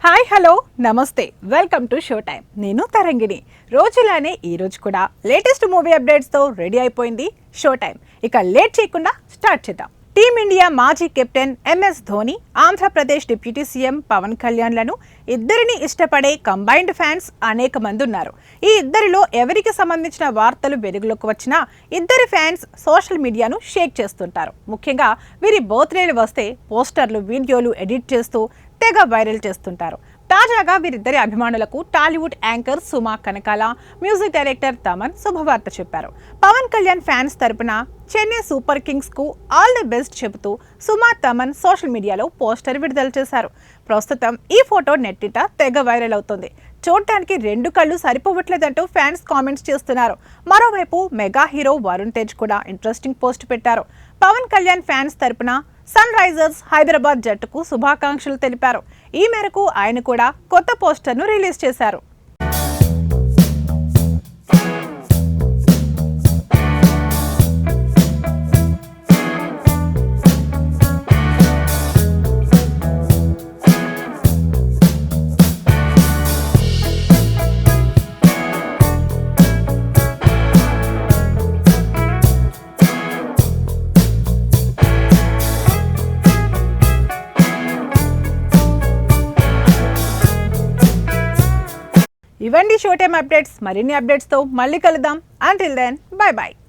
Hi hello నమస్తే welcome to show time. నేను తరంగిణి. రోజులానే ఈ రోజు కూడా లేటెస్ట్ మూవీ అప్డేట్స్తో రెడీ అయిపోయింది షో టైం. ఇక లేట్ చేయకుండా స్టార్ట్ చేద్దాం. టీమిండియా మాజీ captain MS Dhoni, Andhra Pradesh deputy CM Pawan కళ్యాణ్లను ఇద్దరిని ఇష్టపడే కంబైన్డ్ ఫ్యాన్స్ అనేక మంది ఉన్నారు. ఈ ఇద్దరిలో ఎవరికి సంబంధించిన వార్తలు వెలుగులోకి వచ్చినా ఇద్దరి ఫ్యాన్స్ సోషల్ మీడియాను షేక్ చేస్తుంటారు. ముఖ్యంగా వీరి బర్త్డేలు వస్తే పోస్టర్లు, వీడియోలు ఎడిట్ చేస్తూ తెగ వైరల్ చేస్తుంటారు. తాజాగా వీరిద్దరి అభిమానులకు టాలీవుడ్ యాంకర్ సుమా కనకాల, మ్యూజిక్ డైరెక్టర్ తమన్ శుభవార్త చెప్పారు. పవన్ కళ్యాణ్ ఫ్యాన్స్ తరపున చెన్నై సూపర్ కింగ్స్ కు ఆల్ ది బెస్ట్ చెబుతూ సుమా, తమన్ సోషల్ మీడియాలో పోస్టర్ విడుదల చేశారు. ప్రస్తుతం ఈ ఫోటో నెట్టిట తెగ వైరల్ అవుతుంది. చూడటానికి రెండు కళ్ళు సరిపోవట్లేదంటూ ఫ్యాన్స్ కామెంట్స్ చేస్తున్నారు. మరోవైపు మెగా హీరో వరుణ్ తేజ్ కూడా ఇంట్రెస్టింగ్ పోస్ట్ పెట్టారు. పవన్ కళ్యాణ్ ఫ్యాన్స్ తరపున సన్ రైజర్స్ హైదరాబాద్ జట్టుకు శుభాకాంక్షలు తెలిపారు. ఈ మేరకు ఆయన కూడా కొత్త పోస్టర్ను రిలీజ్ చేశారు. ఇవండి షో టైమ్ అప్డేట్స్. మరిన్ని అప్డేట్స్తో మళ్ళీ కలుద్దాం. Until then bye by.